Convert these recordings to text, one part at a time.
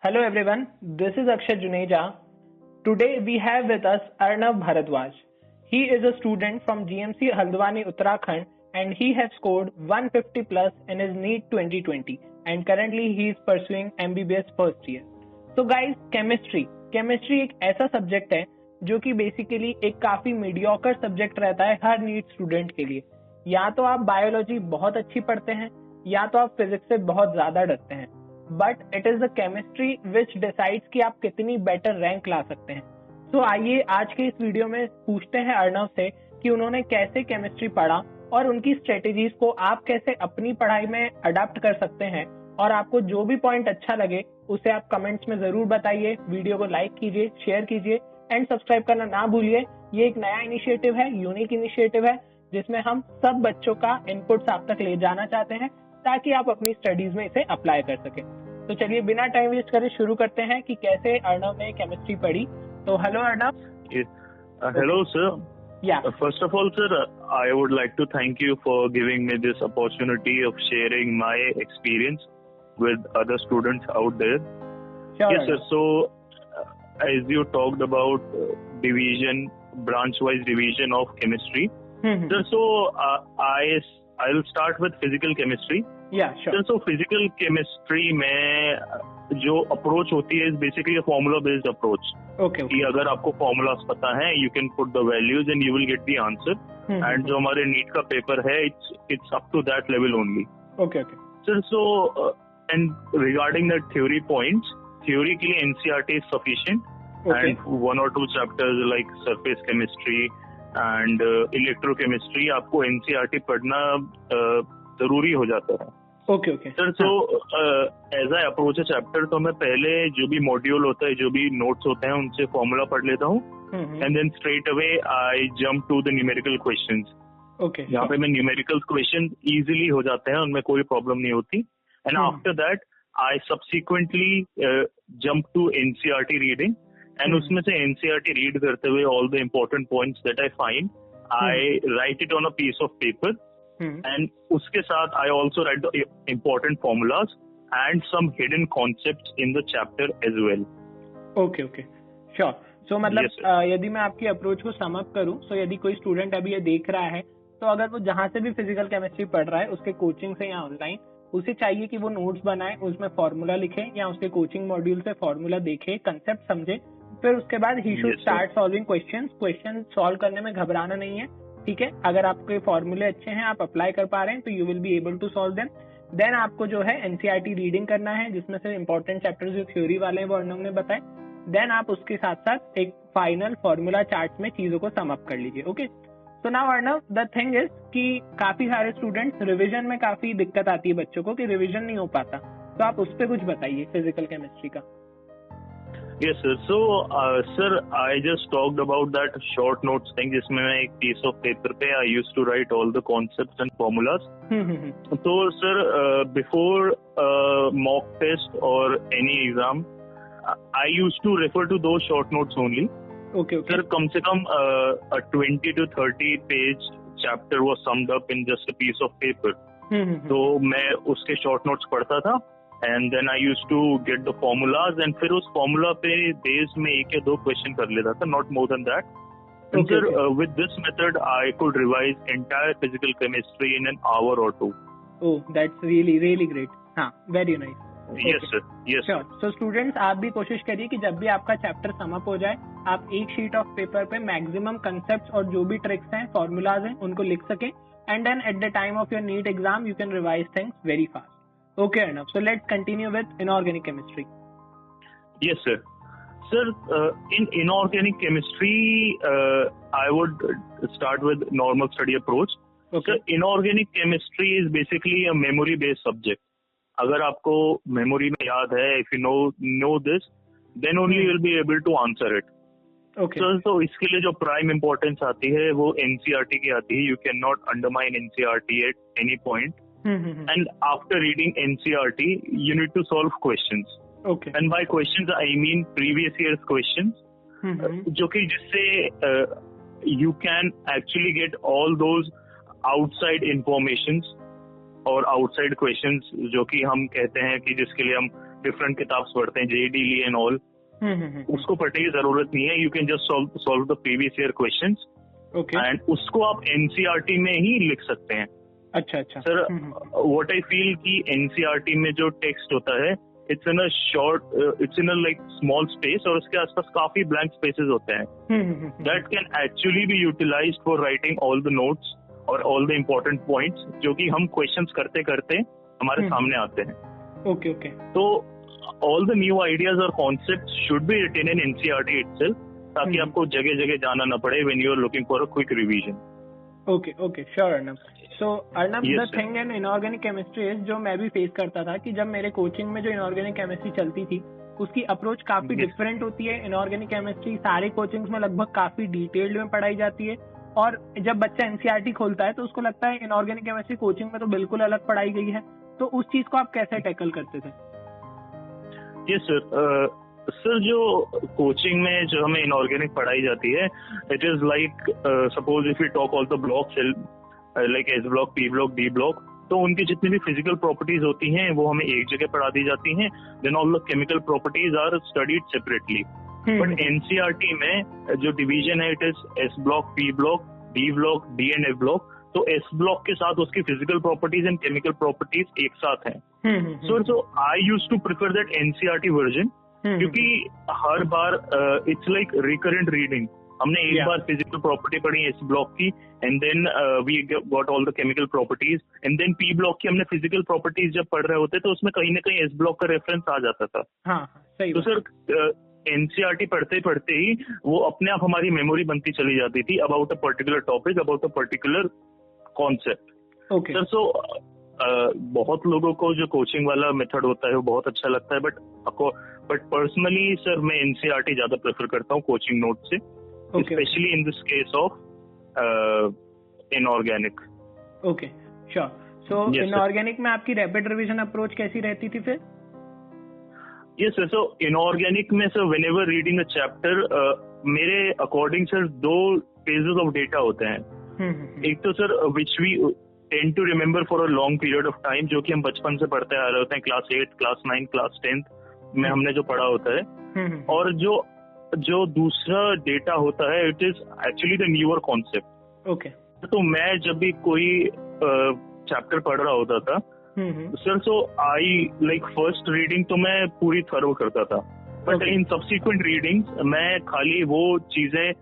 Hello everyone, this is Akshay Juneja. Today we have with us Arnav Bharadwaj. He is a student from GMC Haldwani, Uttarakhand, and he has scored 150 plus in his NEET 2020 and currently he is pursuing MBBS first year. So guys, chemistry एक ऐसा subject है जो कि basically एक काफी mediocre subject रहता है हर NEET student के लिए. या तो आप बायोलॉजी बहुत अच्छी पढ़ते हैं या तो आप फिजिक्स से बहुत ज्यादा डरते हैं, but it is the chemistry which decides कि आप कितनी बेटर रैंक ला सकते हैं. सो आइए आज के इस वीडियो में पूछते हैं अर्णव से कि उन्होंने कैसे केमिस्ट्री पढ़ा और उनकी स्ट्रेटेजीज को आप कैसे अपनी पढ़ाई में अडाप्ट कर सकते हैं. और आपको जो भी पॉइंट अच्छा लगे उसे आप कमेंट्स में जरूर बताइए, वीडियो को लाइक कीजिए, शेयर कीजिए एंड सब्सक्राइब करना ना भूलिए. ये एक नया इनिशिएटिव है, यूनिक इनिशिएटिव है जिसमें हम सब बच्चों का इनपुट्स आप तक ले जाना चाहते हैं ताकि आप अपनी स्टडीज में इसे अप्लाई कर सकें. तो चलिए बिना टाइम वेस्ट करे शुरू करते हैं कि कैसे अर्णव ने केमिस्ट्री पढ़ी. तो hello Arnav. Hello sir. Yeah. First of all, sir, I would like to thank you for giving me this opportunity of sharing my experience with other students out there. Sure. Yes, sir. So, as you talked about branch-wise division of chemistry, sir, so I'll start with physical chemistry. Yeah, sure. Sir, so physical chemistry में जो approach होती है basically formula based approach. Okay. कि अगर आपको formulas पता है you can put the values and you will get the answer. And जो हमारे नीट का पेपर है it's up to that level only. Okay. Sir so and regarding the theory points, theory के लिए NCERT is sufficient and 1 or 2 chapters like surface chemistry and electrochemistry आपको NCERT पढ़ना जरूरी हो जाता है. Okay. Sir so as I approach a chapter तो मैं पहले जो भी मॉड्यूल होता है, जो भी नोट्स होते हैं उनसे फॉर्मूला पढ़ लेता हूँ and then straight away I jump to the numerical questions. Okay. यहाँ पे मैं न्यूमेरिकल क्वेश्चंस इजीली हो जाते हैं, उनमें कोई प्रॉब्लम नहीं होती. And after that I subsequently jump to NCERT reading and उसमें से एनसीईआरटी रीड करते हुए all the important points that I find I write it on a piece of paper. And उसके साथ I also write the important formulas and some hidden concepts in the chapter as well. Okay. Sure. So मतलब Yes, यदि मैं आपकी approach को sum up करूं, तो यदि कोई स्टूडेंट अभी ये देख रहा है तो अगर वो जहां से भी फिजिकल केमिस्ट्री पढ़ रहा है उसके कोचिंग से या ऑनलाइन, उसे चाहिए कि वो नोट्स बनाए, उसमें फॉर्मूला लिखे या उसके कोचिंग मॉड्यूल से फॉर्मूला देखे, कंसेप्ट समझे, फिर उसके बाद he should start solving question solve करने में घबराना नहीं है. ठीक है, अगर आपके फॉर्मूले अच्छे हैं, आप अप्लाई कर पा रहे हैं तो you will be able to solve them. Then आपको जो है एनसीईआरटी रीडिंग करना है जिसमें से इंपॉर्टेंट चैप्टर्स जो थ्योरी वाले हैं वो अर्णव ने बताए. देन आप उसके साथ साथ एक फाइनल फॉर्मूला चार्ट में चीजों को सम अप कर लीजिए. Okay. So now Arnav, the thing is कि काफी सारे स्टूडेंट्स रिविजन में काफी दिक्कत आती है बच्चों को कि रिविजन नहीं हो पाता, तो आप उस पर कुछ बताइए फिजिकल केमिस्ट्री का. Yes sir. So sir, I just talked about that short notes thing जिसमें मैं एक piece of paper पे I used to write all the concepts and formulas. So sir, before mock test or any exam, I used to refer to those short notes only. Okay. Sir, कम से कम a 20 to 30 page chapter was summed up in just a piece of paper. तो मैं उसके short notes पढ़ता था and then I used to get the formulas and फिर उस formula पे base में 1 या 2 क्वेश्चन कर लेता था, not more than that. And Okay. sir, with this method I could revise entire physical chemistry in an hour or 2. Oh, that's really great. हाँ, very nice. Yes sir. Yes sir. तो students आप भी कोशिश करिए कि जब भी आपका चैप्टर सम अप हो जाए आप एक शीट ऑफ पेपर पे मैक्सिमम कंसेप्ट्स और जो भी ट्रिक्स हैं, फॉर्मूलाज हैं, उनको लिख सकें and then at the time of your NEET exam you can revise things very fast. Okay, Arnav. So let's continue with inorganic chemistry. Yes sir. Sir, in inorganic chemistry, I would start with normal study approach. Okay. Sir, inorganic chemistry is basically a memory based subject. अगर आपको memory में याद है, if you know this, then only you will be able to answer it. Okay. So इसके लिए जो prime importance आती है वो NCERT की आती है. You cannot undermine NCERT at any point. And after reading NCERT, you need to solve questions. Okay. And by questions, I mean previous year's questions. जो कि जिससे you can actually get all those outside informations और outside questions जो कि हम कहते हैं कि जिसके लिए हम डिफरेंट किताब पढ़ते हैं, JDE एंड ऑल, उसको पढ़ने की जरूरत नहीं है. You can just solve the previous year questions and उसको आप NCERT में ही लिख सकते हैं. अच्छा. सर व्हाट आई फील कि NCERT में जो टेक्स्ट होता है it's in a short, it's in a like small space और उसके आसपास काफी ब्लैंक स्पेसेस होते हैं. That can actually be utilized for writing all the notes और ऑल द इम्पोर्टेंट पॉइंट्स जो कि हम क्वेश्चंस करते करते हमारे सामने आते हैं. ओके. तो ऑल द न्यू आइडियाज और concepts should be written in NCERT itself, ताकि आपको जगह जगह जाना ना पड़े when you are looking for a quick revision. Okay, sure Arnab. So Arnab, the thing in inorganic chemistry is, जो मैं भी फेस करता था कि जब मेरे कोचिंग में जो इनऑर्गेनिक केमिस्ट्री चलती थी उसकी अप्रोच काफी डिफरेंट होती है. इनऑर्गेनिक केमिस्ट्री सारे कोचिंग्स में लगभग काफी डिटेल्ड में पढ़ाई जाती है, और जब बच्चा NCERT खोलता है तो उसको लगता है इनऑर्गेनिक केमिस्ट्री कोचिंग में तो बिल्कुल अलग पढ़ाई गई है. तो उस चीज को आप कैसे टैकल करते थे? Yes sir. सर जो कोचिंग में जो हमें इनऑर्गेनिक पढ़ाई जाती है, it is like suppose if you talk all the blocks like S block, P block, D block, तो उनकी जितनी भी फिजिकल प्रॉपर्टीज होती हैं वो हमें एक जगह पढ़ा दी जाती हैं. Then all the chemical properties are studied separately. But NCERT में जो डिवीजन है it is S block, P block, D block, D and F block. तो S ब्लॉक के साथ उसकी physical properties and chemical properties एक साथ हैं. So I used to prefer that NCERT version, क्योंकि हर बार इट्स लाइक रिकरेंट रीडिंग. हमने एक बार फिजिकल प्रॉपर्टी पढ़ी S ब्लॉक की and then we got all the chemical properties, and then P block की हमने फिजिकल प्रॉपर्टीज जब पढ़ रहे होते तो उसमें कहीं ना कहीं S ब्लॉक का रेफरेंस आ जाता था. सही. तो सर NCERT पढ़ते पढ़ते ही वो अपने आप हमारी मेमोरी बनती चली जाती थी about a particular topic, about a particular concept. Sir so बहुत लोगों को जो कोचिंग वाला मेथड होता है वो बहुत अच्छा लगता है, बट पर्सनली सर मैं NCERT ज्यादा प्रेफर करता हूँ कोचिंग नोट से, specially in this case of inorganic. Okay, sure. So inorganic में आपकी रैपिड रिवीजन अप्रोच कैसी रहती थी फिर? Yes sir. सो इनऑर्गेनिक में sir whenever reading a chapter, मेरे according sir 2 phases of data होते हैं. एक तो sir which we tend to remember for a long period of time, जो कि हम बचपन से पढ़ते आ रहे होते हैं, क्लास 8, क्लास 9, क्लास 10 में हमने जो पढ़ा होता है. और जो दूसरा डेटा होता है it is actually the newer concept. Okay. तो मैं जब भी कोई चैप्टर पढ़ रहा होता था sir, so I like first reading तो मैं पूरी थरो करता था, बट इन सब्सिक्वेंट रीडिंग्स मैं खाली वो चीजें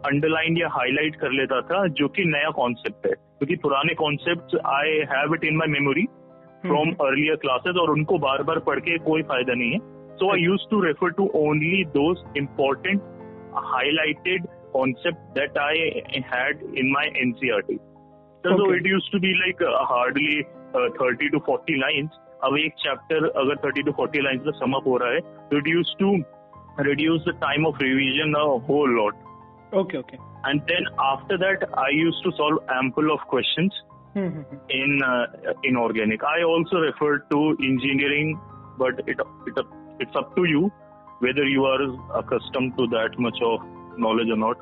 अंडरलाइन या हाईलाइट कर लेता था जो कि नया कॉन्सेप्ट है, क्योंकि पुराने concepts I have it in my memory from earlier classes और उनको बार बार पढ़ के कोई फायदा नहीं है. So I used to refer to only those important highlighted concepts that I had in my NCERT. So it used to be like hardly 30 to 40 lines. अब एक chapter अगर 30 to 40 lines में sum up हो रहा है, so it used to reduce the time of revision a whole lot. Okay. And then after that, I used to solve ample of questions in inorganic. I also referred to engineering, but it's up to you whether you are accustomed to that much of knowledge or not.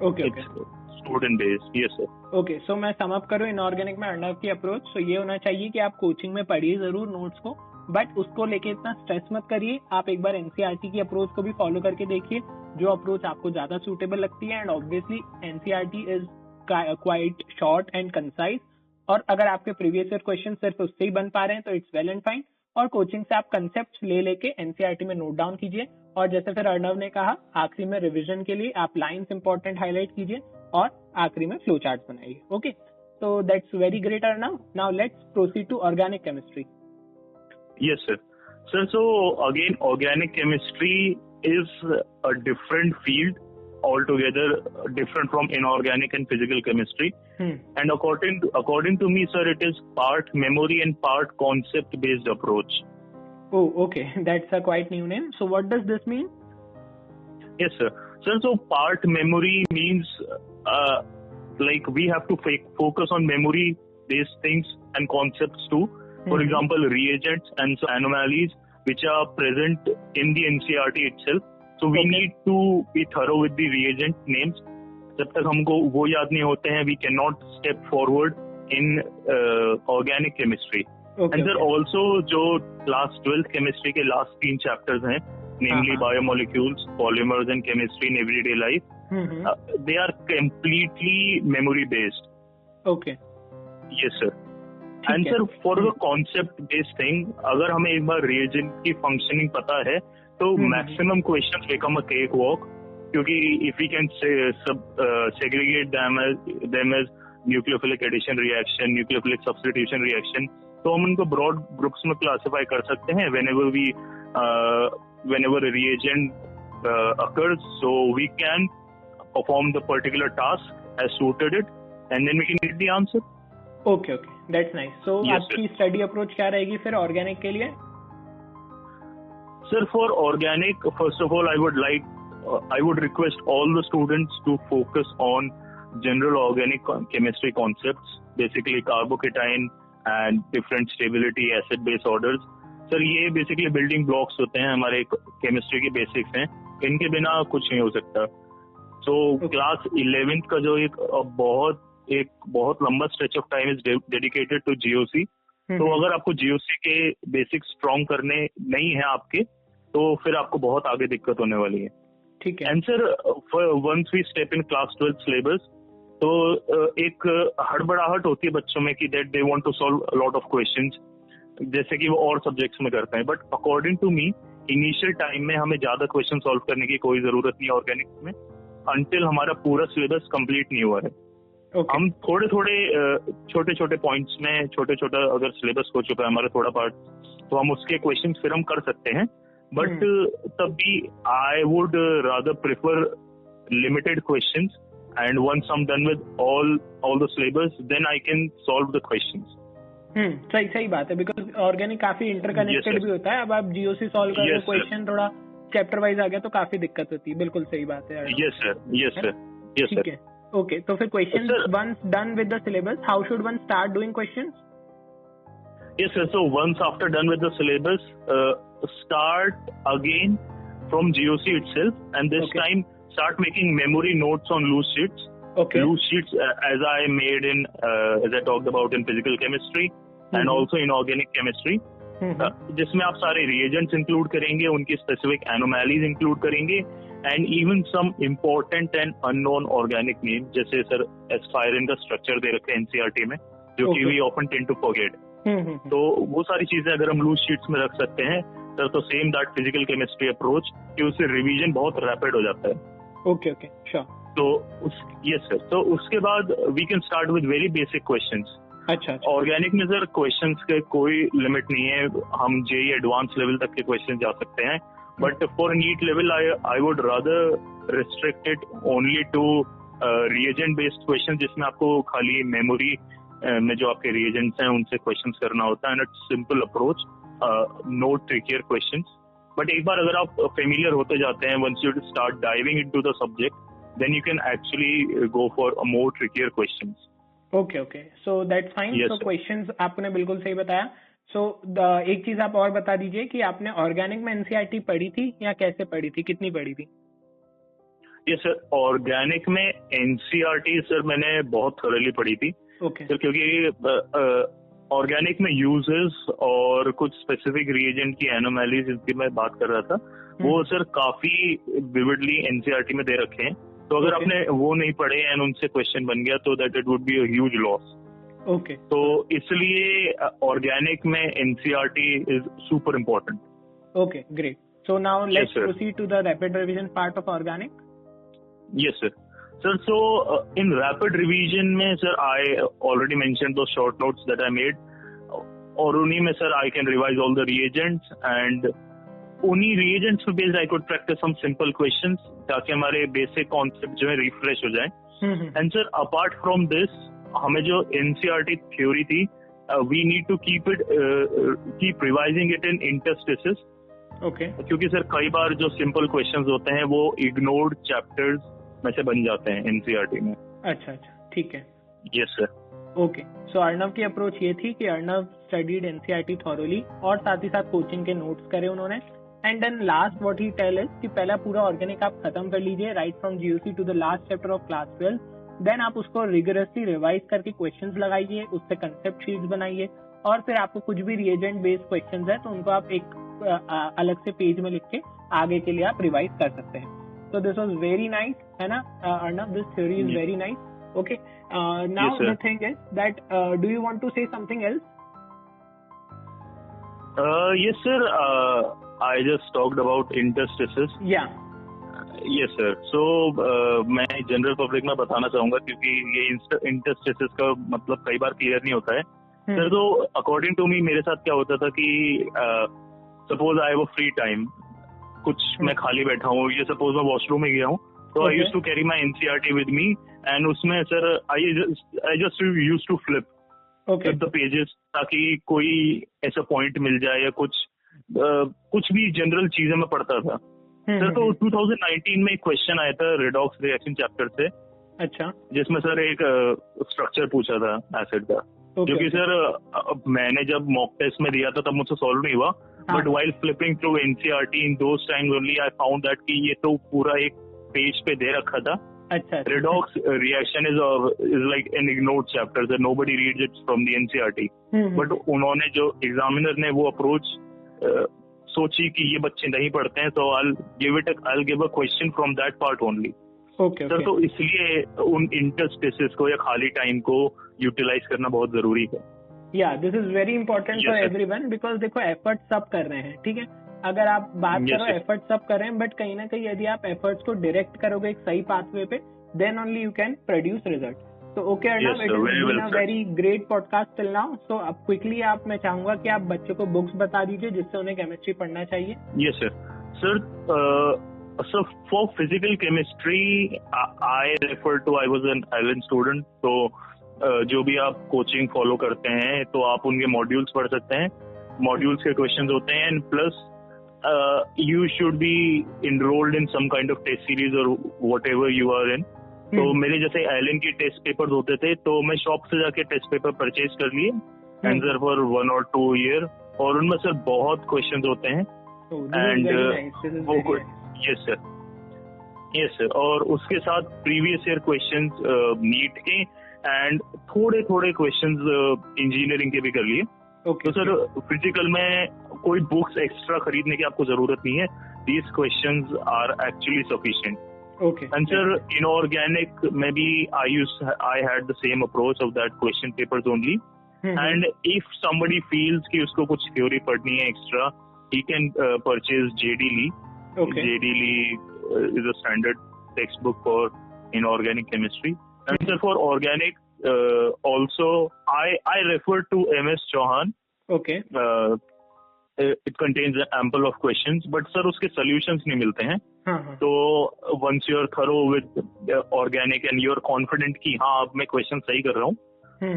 Okay. It's student based. Yes sir. Okay, so मैं sum up करूँ inorganic में अर्नब की approach. तो ये होना चाहिए कि आप कोचिंग में पढ़िए जरूर नोट्स को, बट उसको लेके इतना स्ट्रेस मत करिए. आप एक बार NCERT की अप्रोच को भी फॉलो करके देखिए, जो अप्रोच आपको ज्यादा सूटेबल लगती है. And obviously NCERT is quite short and concise, और अगर आपके प्रीवियस ईयर क्वेश्चन सिर्फ उससे ही बन पा रहे हैं तो इट्स वेल एंड फाइन. और कोचिंग से आप कंसेप्ट ले लेके NCERT में नोट डाउन कीजिए, और जैसे फिर अर्नब ने कहा आखिरी में रिवीजन के लिए आप लाइंस इंपॉर्टेंट हाईलाइट कीजिए और आखिरी में फ्लो चार्ट बनाइए. Okay, so that's very great Arnav. Now let's proceed to organic chemistry. Yes sir. Sir, so again organic chemistry is a different field altogether, different from inorganic and physical chemistry. And according to me sir, it is part memory and part concept based approach. Oh, okay. That's a quite new name. So what does this mean? Yes sir. Sir, so part memory means like we have to focus on memory based things and concepts too. For example, reagents and anomalies which are present in the NCERT itself. So we need to be thorough with the reagent names. जब तक हमको वो याद नहीं होते हैं, we cannot step forward in organic chemistry. And sir also जो class 12th chemistry के लास्ट 3 चैप्टर्स हैं, namely biomolecules, polymers and chemistry in everyday life, they are completely memory based. Okay. Yes sir. And sir for the concept based thing, अगर हमें एक बार reagent की functioning पता है तो maximum questions become a cake walk, क्योंकि if we can segregate them as nucleophilic addition reaction, nucleophilic substitution reaction, तो हम उनको ब्रॉड ग्रुप्स में क्लासिफाई कर सकते हैं whenever a reagent occurs, so we can perform the particular task as suited it, and then we can get the answer. Okay, that's nice. So आपकी study approach क्या रहेगी फिर ऑर्गेनिक के लिए? Sir, for organic, first of all, I would request all the students to focus on general organic chemistry concepts, basically carbocation and different stability, acid-base orders. Sir ये basically building blocks होते हैं, हमारे chemistry के basics हैं, इनके बिना कुछ नहीं हो सकता. सो क्लास 11th का जो एक बहुत लंबा stretch of time is dedicated to GOC. तो अगर आपको जीओसी के बेसिक्स स्ट्रॉन्ग करने नहीं है आपके, तो फिर आपको बहुत आगे दिक्कत होने वाली है. ठीक है. And sir once we step in class 12th syllabus, तो एक हड़बड़ाहट होती है बच्चों में कि that they want to solve a lot of questions, जैसे कि वो और सब्जेक्ट्स में करते हैं. But according to me, initial time में हमें ज्यादा क्वेश्चन सॉल्व करने की कोई जरूरत नहीं है ऑर्गेनिक में, अंटिल हमारा पूरा सिलेबस कंप्लीट नहीं हुआ है. हम थोड़े छोटे पॉइंट्स में छोटा अगर सिलेबस हो चुका है हमारा थोड़ा पार्ट, तो हम उसके क्वेश्चन फिर हम कर सकते हैं. बट तब भी I would rather prefer limited questions, and once I am done with all the syllabus, then I can solve the questions. सही बात है, बिकॉज ऑर्गेनिक काफी इंटरकनेक्टेड भी होता है. अब आप जीओसी सॉल्व कर रहे हो, क्वेश्चन थोड़ा चैप्टर वाइज आ गया तो काफी दिक्कत होती है. बिल्कुल सही बात है. Yes sir. ठीक है. ओके, तो फिर question once done with the syllabus, how should one start doing questions? Yes sir, so once after done with the syllabus, start again from GOC itself, and this time start making memory notes on loose sheets. Loose sheets as I made in as I talked about in physical chemistry and also in organic chemistry, जिसमें आप सारे reagents include करेंगे, उनकी specific anomalies include करेंगे, and even some important and unknown organic names, जैसे sir एस्पायरिन का structure दे रखे हैं NCERT में, जो कि we often tend to forget. तो वो सारी चीजें अगर हम लूज शीट्स में रख सकते हैं सर, तो same that physical chemistry approach कि उससे रिवीजन बहुत रैपिड हो जाता है. Okay sure. तो यस सर, तो उसके बाद we can start with very basic questions. अच्छा. ऑर्गेनिक में सर क्वेश्चंस के कोई लिमिट नहीं है, हम जेई एडवांस लेवल तक के क्वेश्चन जा सकते हैं. But for NEET level I would rather restrict it only to reagent based question, जिसमें आपको खाली मेमोरी में जो आपके रिएजेंट्स हैं उनसे क्वेश्चंस करना होता है. And it's simple approach, no trickier questions. But एक बार अगर आप फेमिलियर होते जाते हैं, once you start diving into the subject, then you can actually go for a more trickier questions. Okay so that's fine. So questions आपने बिल्कुल सही बताया. सो एक चीज आप और बता दीजिए कि आपने ऑर्गेनिक में एनसीईआरटी पढ़ी थी या कैसे पढ़ी थी, कितनी पढ़ी थी? यस सर, ऑर्गेनिक में एनसीईआरटी सर मैंने बहुत थोरली पढ़ी थी. सर क्योंकि ऑर्गेनिक में यूजेस और कुछ स्पेसिफिक रिएजेंट की एनोमैलीज जिनकी मैं बात कर रहा था, वो सर काफी विविडली एनसीईआरटी में दे रखे हैं. तो अगर आपने वो नहीं पढ़े एंड उनसे क्वेश्चन बन गया तो that it would be a huge loss. तो इसलिए ऑर्गेनिक में NCERT is super important. Okay great. So now let's proceed to the rapid revision part of organic. Yes sir. Sir, so in rapid revision में sir I already mentioned those short notes that I made. और उन्हीं में sir I can revise all the reagents, and उन्हीं reagents पे based I could practice some simple questions ताकि हमारे basic concept जो है refresh हो जाए. And sir apart from this, हमें जो NCERT theory थी, we need to keep revising it in interstices. क्योंकि सर कई बार जो simple questions होते हैं वो ignored chapters में से बन जाते हैं एनसीईआरटी में. अच्छा ठीक है. Yes sir. Okay so Arnav की अप्रोच ये थी कि अर्णव स्टडीड एनसीईआरटी थॉरोली और साथ ही साथ कोचिंग के नोट्स करे उन्होंने. And then last what he tell is कि पहला पूरा ऑर्गेनिक आप खत्म कर लीजिए right from GOC to the last chapter of class 12. Then आप उसको रिगरसली रिवाइज करके क्वेश्चंस लगाइए, उससे कंसेप्ट शीट्स बनाइए और फिर आपको कुछ भी रिएजेंट बेस्ड क्वेश्चंस है तो उनको आप एक अलग से पेज में लिख के आगे के लिए आप रिवाइज कर सकते हैं. So this was very nice, है ना Arnav? This theory is very nice. Okay. Now the thing is that do you want to say something else? Yes sir. I just talked about interstices. Yeah. Yes sir. So मैं general public में बताना चाहूंगा क्योंकि ये इंटरस्टिसेस का मतलब कई बार clear नहीं होता है. सर तो अकॉर्डिंग टू मी मेरे साथ क्या होता था कि suppose I have a free time, कुछ मैं खाली बैठा हूँ, ये सपोज मैं वॉशरूम में गया हूँ, तो I used to carry my NCERT with me and उसमें sir I just used to flip the pages ताकि कोई ऐसा पॉइंट मिल जाए या कुछ भी जनरल चीजें मैं पढ़ता था. सर तो 2019 में एक क्वेश्चन आया था रेडॉक्स रिएक्शन चैप्टर से. अच्छा. जिसमें सर एक स्ट्रक्चर पूछा था एसिड का, जो कि सर मैंने जब मॉक टेस्ट में दिया था तब मुझसे सॉल्व नहीं हुआ. But while flipping through NCERT in those times only I found that कि ये तो पूरा एक पेज पे दे रखा था. अच्छा. Redox reaction is like an ignored chapter that nobody reads it from the NCERT. But उन्होंने जो एग्जामिनर ने वो अप्रोच सोची कि ये बच्चे नहीं पढ़ते हैं, तो I give a question from that part only. Sir तो इसलिए उन इंटरस्पेसेस को या खाली टाइम को यूटिलाइज करना बहुत जरूरी है. या this is very important for everyone because देखो एफर्ट सब कर रहे हैं, ठीक है. अगर आप बात करो एफर्ट सब कर रहे हैं, बट कहीं ना कहीं यदि आप एफर्ट्स को डायरेक्ट करोगे एक सही पाथवे पे, then only you can produce result. तो okay Arnav, it has been a very great podcast till now. So अब क्विकली मैं चाहूंगा कि आप बच्चों को बुक्स बता दीजिए जिससे उन्हें केमिस्ट्री पढ़ना चाहिए. Yes sir. So for physical chemistry, I refer to I was an Allen student. तो जो भी आप कोचिंग फॉलो करते हैं तो आप उनके मॉड्यूल्स पढ़ सकते हैं. मॉड्यूल्स के क्वेश्चंस होते हैं and plus you should be enrolled in some kind of test series और व्हाटएवर यू आर इन. तो मेरे जैसे एलन के टेस्ट पेपर्स होते थे तो मैं शॉप से जाके टेस्ट पेपर परचेज कर लिए and sir for 1 or 2 year, और उनमें सर बहुत क्वेश्चंस होते हैं. And yes sir. और उसके साथ प्रीवियस ईयर क्वेश्चंस नीट के एंड थोड़े क्वेश्चंस इंजीनियरिंग के भी कर लिए. तो सर फिजिकल में कोई बुक्स एक्स्ट्रा खरीदने की आपको जरूरत नहीं है. These questions are actually sufficient. And sir inorganic में भी I had the same approach of that question papers only. And if somebody feels कि उसको कुछ थ्योरी पढ़नी है extra, he can purchase JD Lee. JD Lee is a standard textbook for inorganic chemistry. And sir, for organic also I refer to MS Chauhan. Okay. It contains ample of questions, but sir उसके solutions नहीं मिलते हैं. तो once you are thorough with organic and you are confident कि हाँ अब मैं question सही कर रहा हूँ,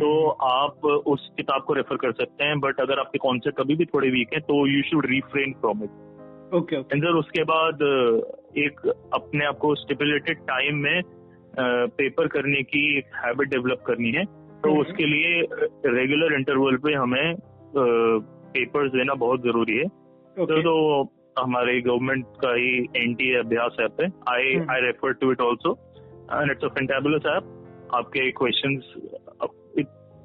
तो आप उस किताब को रेफर कर सकते हैं. बट अगर आपके कॉन्सेप्ट कभी भी थोड़े वीक हैं तो you should refrain from it. Okay. And sir उसके बाद एक अपने आप को स्टिपुलेटेड टाइम में पेपर करने की हैबिट डेवलप करनी है. तो उसके लिए रेगुलर इंटरवल पे हमें पेपर्स देना बहुत जरूरी है. तो हमारे गवर्नमेंट का ही एनटीए अभ्यास ऐप है. I refer to it also and it's a fantabulous app. आपके क्वेश्चंस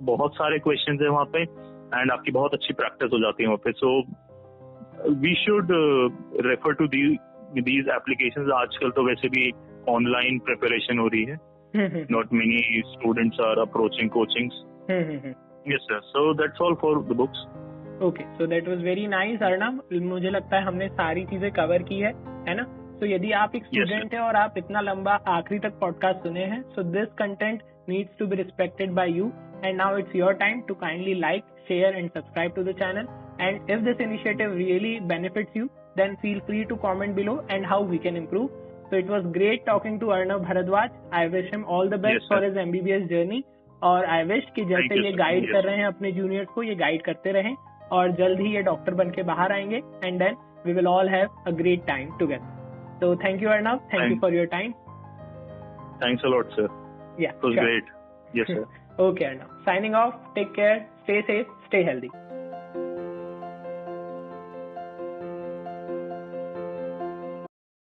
बहुत सारे क्वेश्चंस है वहाँ पे एंड आपकी बहुत अच्छी प्रैक्टिस हो जाती है वहाँ पे. सो we should refer to these applications. आजकल तो वैसे भी ऑनलाइन प्रिपरेशन हो रही है. Not many students are approaching coachings. Yes sir. So that's all for the books. Okay. So that was very nice Arnav. मुझे लगता है हमने सारी चीजें कवर की है ना. तो यदि आप एक स्टूडेंट हैं और आप इतना लंबा आखिरी तक पॉडकास्ट सुने हैं, so this content needs to be respected by you. And now it's your time to kindly like, share and subscribe to the channel. And if this initiative really benefits you, then feel free to comment below and how we can improve. So it was great talking to Arnav Bharadwaj. I wish him all the best for his MBBS journey. और I wish कि जैसे ये guide कर रहे हैं अपने juniors को, ये गाइड करते रहें और जल्द ही ये डॉक्टर बन के बाहर आएंगे. And then we will all have a great time together. So thank you Arnav. Thank you for your time. Thanks a lot sir. Yeah. It was great. Yes sir. Okay Arnav. Signing off. Take care. Stay safe. Stay healthy.